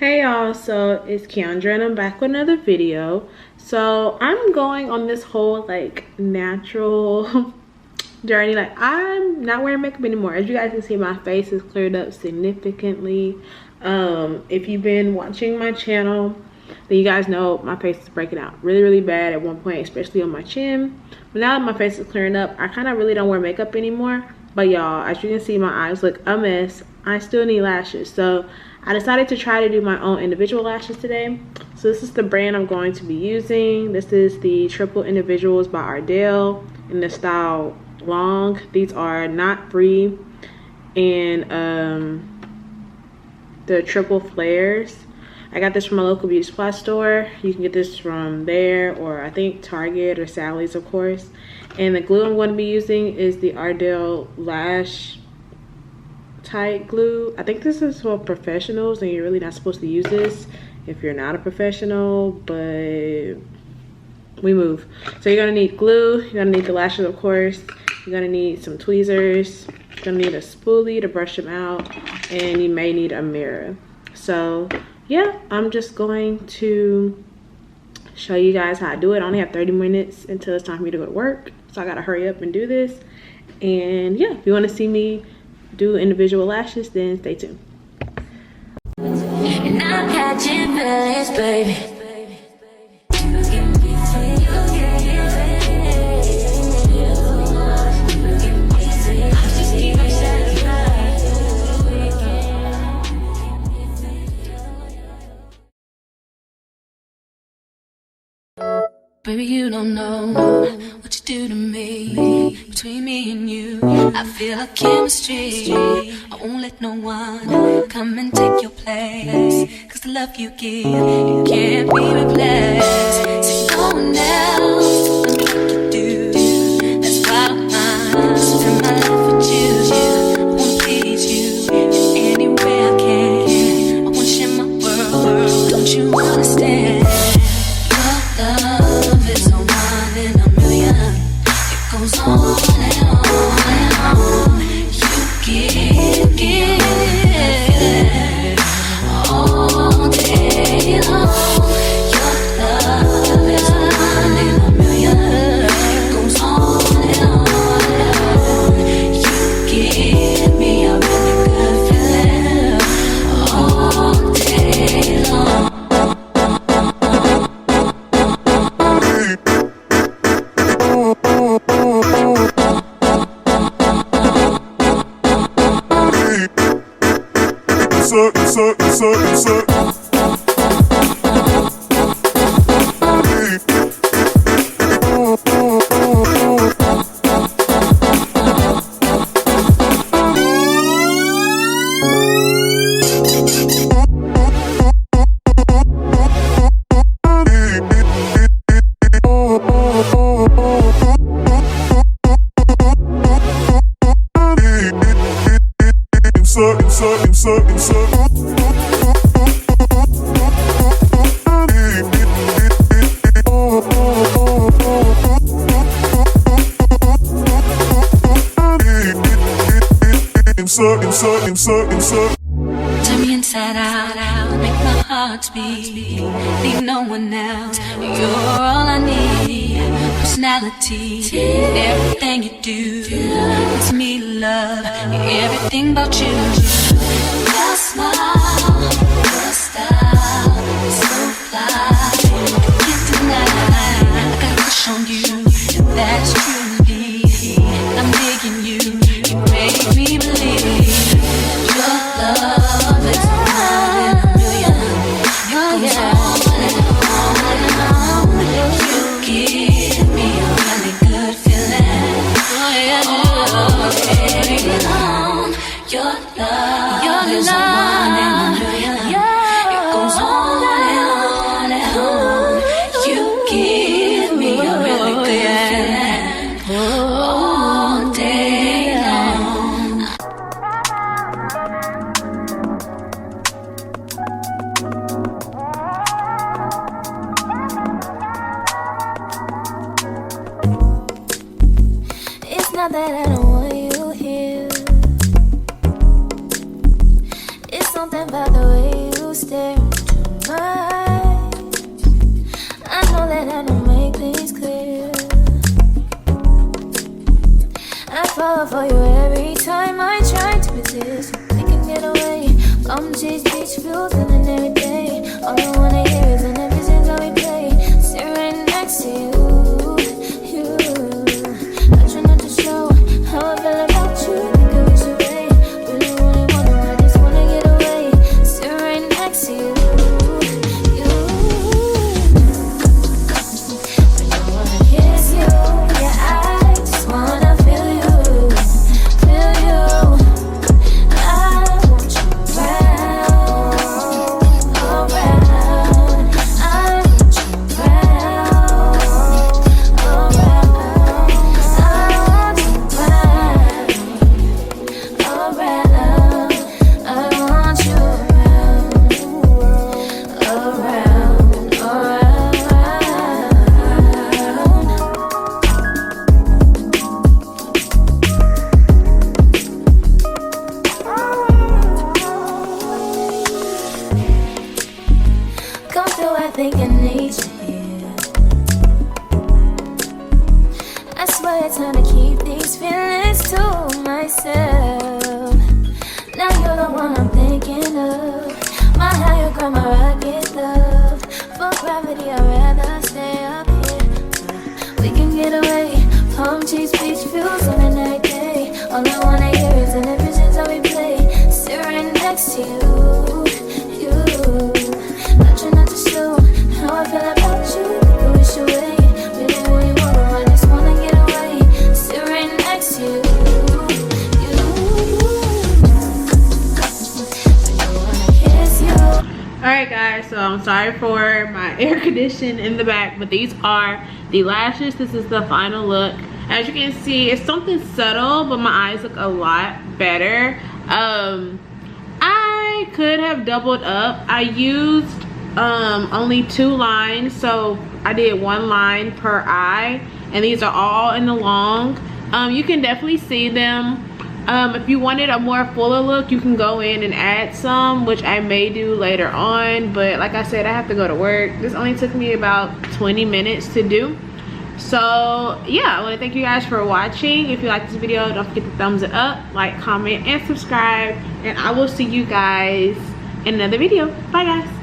Hey y'all, so it's Keandra and I'm back with another video. So I'm going on this whole like natural journey. Like I'm not wearing makeup anymore. As you guys can see, my face is cleared up significantly. If you've been watching my channel, then you guys know my face is breaking out really bad at one point, especially on my chin. But now that my face is clearing up, I kind of really don't wear makeup anymore. But y'all, as you can see, my eyes look a mess. I still need lashes, so I decided to try to do my own individual lashes today. So this is the brand I'm going to be using. This is the Triple Individuals by Ardell in the style long. These are knot free and the triple flares. I got this from a local beauty supply store. You can get this from there, or I think Target or Sally's, of course. And the glue I'm going to be using is the Ardell LASH tight glue. I think this is for professionals and you're really not supposed to use this if you're not a professional, but we move. So you're gonna need glue, you're gonna need the lashes, of course, you're gonna need some tweezers, you're gonna need a spoolie to brush them out, and you may need a mirror. So yeah, I'm just going to show you guys how I do it. I only have 30 minutes until it's time for me to go to work, so I gotta hurry up and do this. And yeah, if you want to see me do individual lashes, then stay tuned. And I'm catching feelings, baby. Baby, you don't know what you do to me. Between me and you, I feel a chemistry. I won't let no one come and take your place. Cause the love you give, it can't be replaced. See, no one else love me like you do. That's why I mind spend my life with you. I wanna please you in any way I can. I wanna share my world, don't you understand? Your love is a one in a million. It goes on and on and on. You give all day long. Your love is a one in a million. It goes on and on and on. You give me a really good feeling all day long. Turn me inside out, make my heart beat. Need no one else, you're all I need. Personality, everything you do, it's me love, everything about you. Your smile, your style, so fly, can't deny. I got a crush on you, and that's truly. I'm digging you, you make me believe. Your love is one in a million. It goes on and on and on. You give me a really good feeling all day long. Your love is one in a million. It goes on and on and on. You give me a really good feeling all day long. It's not that I don't want you here. It's something about the way you you stare into my eyes. I know that I don't make things clear. I fall for you every time I try to resist. We can get away from these beach views and then every day. All I wanna hear is an visions that we play. Sit right next to you. I try not to show how I feel about you. Think I wish away. Really, really wanna, I just wanna get away. Sit right next to you. I don't wanna kiss you. Yeah, I just wanna feel you. Feel you. I want you around, around. I want you around, around. I want you around, around. I want you around, around, come through, I think I need you here. I swear it's time to keep these feelings to myself. Now you're the one I'm thinking of. My higher ground, my rocket love. For gravity, I'd rather stay up here. We can get away, palm trees, beach views on a night day. All I wanna hear is an visions that we play. Sit right next to you. I try not to show how I feel about you. Think I wish away. Really, really wanna, I just wanna get away. Sit right next to you. I don't wanna kiss you. Alright guys, so I'm sorry for my air condition in the back, but these are the lashes. This is the final look. As you can see, it's something subtle, but my eyes look a lot better. I could have doubled up. I used only 2 lines, so I did 1 line per eye, and these are all in the long. You can definitely see them. If you wanted a more fuller look, you can go in and add some, which I may do later on, but like I said, I have to go to work. This only took me about 20 minutes to do. So yeah, I want to thank you guys for watching. If you like this video, don't forget to thumbs it up, like, comment, and subscribe, and I will see you guys in another video. Bye guys.